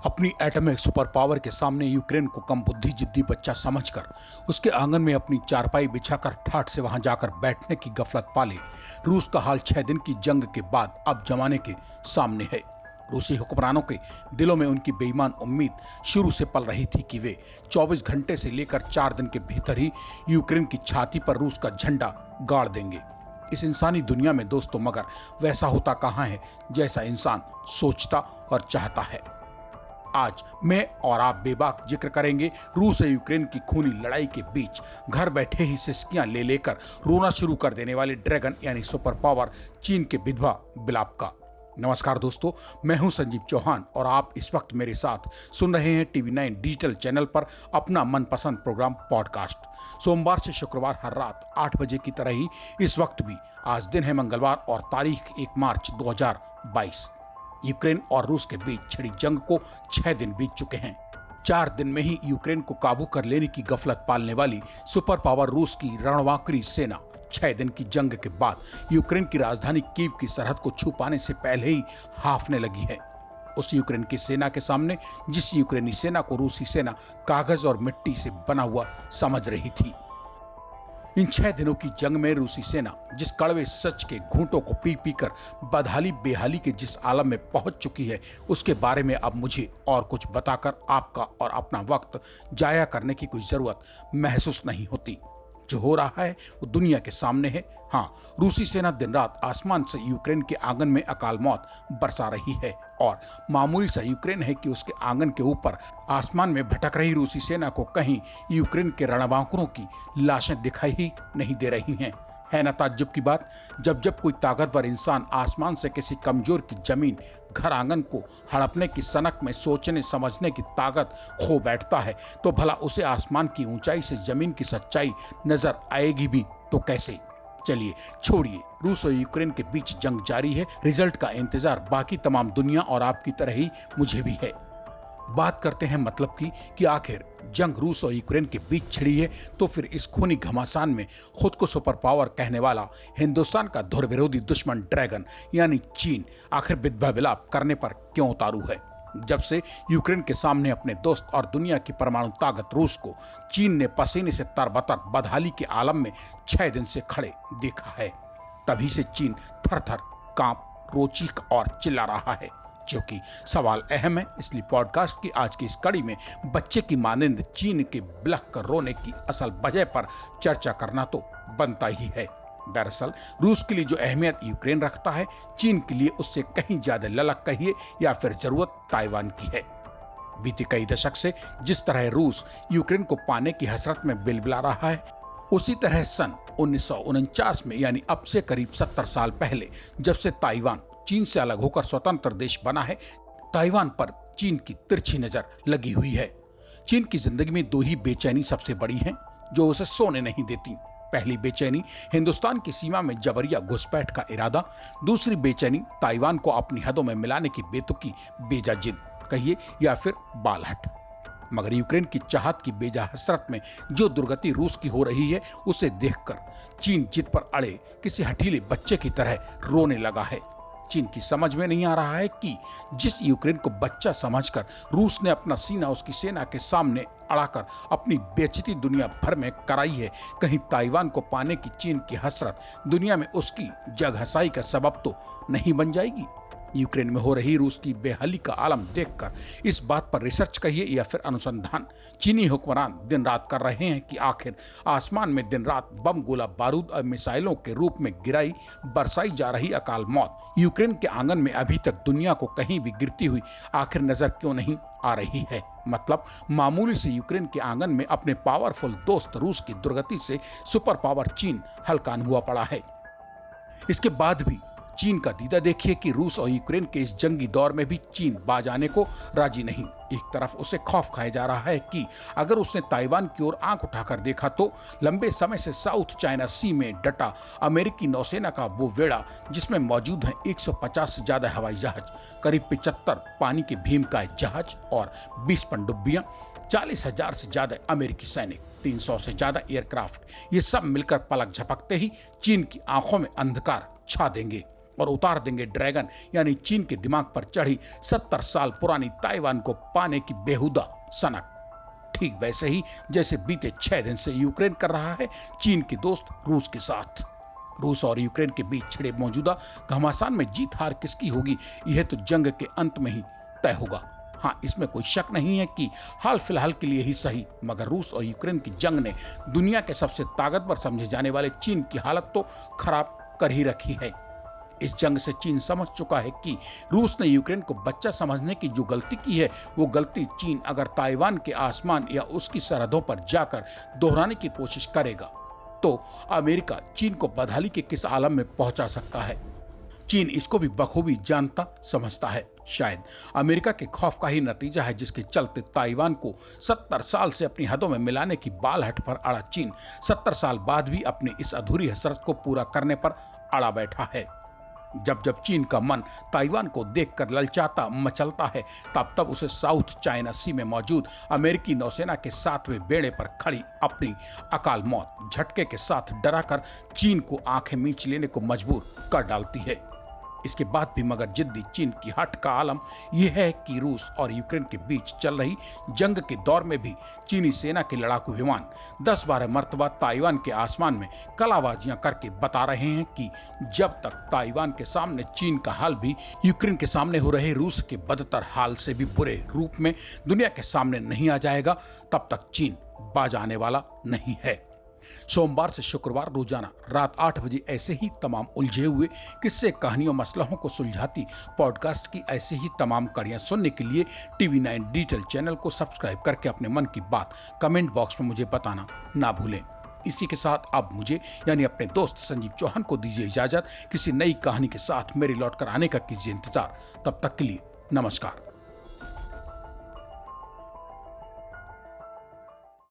अपनी atomic super power के सामने यूक्रेन को कम बुद्धि जिद्दी बच्चा समझकर उसके आंगन में अपनी चारपाई बिछाकर ठाठ से वहां जाकर बैठने की गफलत पाले रूस का हाल 6 दिन की जंग के बाद अब जमाने के सामने है। रूसी हुक्मरानों के दिलों में उनकी बेईमान उम्मीद शुरू से पल रही थी कि वे 24 घंटे से लेकर 4 दिन के भीतर ही यूक्रेन की छाती पर रूस का झंडा गाड़ देंगे। इस इंसानी दुनिया में दोस्तों मगर वैसा होता कहां है जैसा इंसान सोचता और चाहता है। आज मैं और आप बेबाक जिक्र करेंगे रूस और यूक्रेन की खूनी लड़ाई के बीच घर बैठे ही सिसकियां ले लेकर रोना शुरू कर देने वाले ड्रैगन यानी सुपर पावर चीन के विधवा विलाप का। नमस्कार दोस्तों, मैं हूं संजीव चौहान और आप इस वक्त मेरे साथ सुन रहे हैं TV9 डिजिटल चैनल पर अपना मनपसंद प्रोग्राम पॉडकास्ट। सोमवार से शुक्रवार हर रात 8 बजे की तरह ही इस वक्त भी आज दिन है मंगलवार और तारीख 1 मार्च 2022। यूक्रेन और रूस के बीच छिड़ी जंग को 6 दिन बीत चुके हैं। 4 दिन में ही यूक्रेन को काबू कर लेने की गफलत पालने वाली सुपर पावर रूस की रणवांकरी सेना 6 दिन की जंग के बाद यूक्रेन की राजधानी कीव की सरहद को छू पाने से पहले ही हाफने लगी है। उस यूक्रेन की सेना के सामने जिस यूक्रेनी सेना को रूसी सेना कागज और मिट्टी से बना हुआ समझ रही थी। इन 6 दिनों की जंग में रूसी सेना जिस कड़वे सच के घूंटों को पी पी कर बदहाली बेहाली के जिस आलम में पहुंच चुकी है उसके बारे में अब मुझे और कुछ बताकर आपका और अपना वक्त जाया करने की कोई जरूरत महसूस नहीं होती। जो हो रहा है वो दुनिया के सामने है। हाँ, रूसी सेना दिन रात आसमान से यूक्रेन के आंगन में अकाल मौत बरसा रही है और मामूली सा यूक्रेन है कि उसके आंगन के ऊपर आसमान में भटक रही रूसी सेना को कहीं यूक्रेन के रणबांकुरों की लाशें दिखाई ही नहीं दे रही हैं। है ना ताज्जुब की बात, जब जब कोई ताकतवर इंसान आसमान से किसी कमजोर की जमीन घर आंगन को हड़पने की सनक में सोचने समझने की ताकत खो बैठता है तो भला उसे आसमान की ऊंचाई से जमीन की सच्चाई नजर आएगी भी तो कैसे। चलिए छोड़िए, रूस और यूक्रेन के बीच जंग जारी है। रिजल्ट का इंतजार बाकी तमाम दुनिया और आपकी तरह ही मुझे भी है। बात करते हैं मतलब की कि आखिर जंग रूस और यूक्रेन के बीच छिड़ी है तो फिर इस खूनी घमासान में खुद को सुपर पावर कहने वाला हिंदुस्तान का धुर विरोधी दुश्मन ड्रैगन यानी चीन आखिर विधवा विलाप करने पर क्यों उतारू है। जब से यूक्रेन के सामने अपने दोस्त और दुनिया की परमाणु ताकत रूस को चीन ने पसीने से तरबतर बदहाली के आलम में 6 दिन से खड़े देखा है, तभी से चीन थर थर कांप रोचीक और चिल्ला रहा है। क्योंकि सवाल अहम है, इसलिए पॉडकास्ट की आज की इस कड़ी में बच्चे की मानिंद चीन के बिलख कर रोने की असल वजह पर चर्चा करना तो बनता ही है। दरअसल रूस के लिए जो अहमियत यूक्रेन रखता है, चीन के लिए उससे कहीं ज्यादा ललक कहिए या फिर जरूरत ताइवान की है। बीते कई दशक से जिस तरह रूस यूक्रेन को पाने की हसरत में बिलबिला रहा है, उसी तरह सन 1949 में यानी अब से करीब 70 साल पहले जब से ताइवान चीन से अलग होकर स्वतंत्र देश बना है, ताइवान पर चीन की तिरछी नजर लगी हुई है। चीन की जिंदगी में 2 ही बेचैनी सबसे बड़ी हैं जो उसे सोने नहीं देती। पहली बेचैनी हिंदुस्तान की सीमा में जबरिया घुसपैठ का इरादा, दूसरी बेचैनी ताइवान को अपनी हदों में मिलाने की बेतुकी बेजा जिद कहिए या फिर बालहट। मगर यूक्रेन की चाहत की बेजा हसरत में जो दुर्गति रूस की हो रही है उसे देखकर चीन जिद पर अड़े किसी हठीले बच्चे की तरह रोने लगा है। चीन की समझ में नहीं आ रहा है कि जिस यूक्रेन को बच्चा समझकर रूस ने अपना सीना उसकी सेना के सामने अड़ाकर अपनी बेइज्जती दुनिया भर में कराई है, कहीं ताइवान को पाने की चीन की हसरत दुनिया में उसकी जगहसाई का सबब तो नहीं बन जाएगी। यूक्रेन में हो रही रूस की बेहाली का आलम देखकर इस बात पर रिसर्च कहिए या फिर अनुसंधान चीनी हुक्मरान दिन रात कर रहे हैं कि आखिर आसमान में दिन रात बम गोला बारूद और मिसाइलों के रूप में गिराई बरसाई जा रही अकाल मौत यूक्रेन के आंगन में अभी तक दुनिया को कहीं भी गिरती हुई आखिर नजर क्यों नहीं आ रही है। मतलब मामूली से यूक्रेन के आंगन में अपने पावरफुल दोस्त रूस की दुर्गति से सुपर पावर चीन हलकान हुआ पड़ा है। इसके बाद भी चीन का दीदा देखिए कि रूस और यूक्रेन के इस जंगी दौर में भी चीन बाज आने को राजी नहीं। एक तरफ उसे खौफ खाया जा रहा है कि अगर उसने ताइवान की ओर आंख उठाकर देखा तो लंबे समय से साउथ चाइना सी में डटा अमेरिकी नौसेना का वो बेड़ा जिसमें मौजूद हैं 150 से ज्यादा हवाई जहाज, करीब 75 पानी के भीमकाय जहाज और 20 पनडुब्बियां, 40,000 से ज्यादा अमेरिकी सैनिक, 300 से ज्यादा एयरक्राफ्ट, ये सब मिलकर पलक झपकते ही चीन की आंखों में अंधकार छा देंगे। और उतार देंगे ड्रैगन यानी चीन के दिमाग पर चढ़ी 70 साल पुरानी ताइवान को पाने की बेहुदा सनक। ठीक वैसे ही जैसे बीते 6 दिन से यूक्रेन कर रहा है चीन के दोस्त रूस के साथ। रूस और यूक्रेन के बीच छिड़े मौजूदा घमासान में जीत हार किसकी होगी, यह तो जंग के अंत में ही तय होगा। हाँ, इसमें कोई शक नहीं है कि हाल फिलहाल के लिए ही सही, मगर रूस और यूक्रेन की जंग ने दुनिया के सबसे ताकतवर समझे जाने वाले चीन की हालत तो खराब कर ही रखी है। इस जंग से चीन समझ चुका है कि रूस ने यूक्रेन को बच्चा समझने की जो गलती की है, वो गलती चीन अगर ताइवान के आसमान या उसकी सरहदों पर जाकर दोहराने की कोशिश करेगा तो अमेरिका चीन को बदहाली के किस आलम में पहुंचा सकता है। चीन इसको भी बखूबी जानता समझता है। शायद अमेरिका के खौफ का ही नतीजा है जिसके चलते ताइवान को 70 साल से अपनी हदों में मिलाने की बालहट पर अड़ा चीन 70 साल बाद भी अपनी इस अधूरी हसरत को पूरा करने पर अड़ा बैठा है। जब जब चीन का मन ताइवान को देखकर ललचाता मचलता है, तब तब उसे साउथ चाइना सी में मौजूद अमेरिकी नौसेना के 7वें बेड़े पर खड़ी अपनी अकाल मौत झटके के साथ डराकर चीन को आंखें मींच लेने को मजबूर कर डालती है। इसके बाद भी मगर जिद्दी चीन की हट का आलम यह है कि रूस और यूक्रेन के बीच चल रही जंग के दौर में भी चीनी सेना के लड़ाकू विमान 10-12 मर्तबा ताइवान के आसमान में कलाबाजियां करके बता रहे हैं कि जब तक ताइवान के सामने चीन का हाल भी यूक्रेन के सामने हो रहे रूस के बदतर हाल से भी बुरे रूप में दुनिया के सामने नहीं आ जाएगा, तब तक चीन बाज आने वाला नहीं है। सोमवार से शुक्रवार रोजाना रात 8 बजे ऐसे ही तमाम उलझे हुए किस्से कहानियों मसलों को सुलझाती पॉडकास्ट की ऐसे ही तमाम कड़ियां सुनने के लिए TV9 डिजिटल चैनल को सब्सक्राइब करके अपने मन की बात कमेंट बॉक्स में मुझे बताना ना भूलें। इसी के साथ अब मुझे यानी अपने दोस्त संजीव चौहान को दीजिए इजाजत। किसी नई कहानी के साथ मेरे लौट कर आने का कीजिए इंतजार। तब तक के लिए नमस्कार।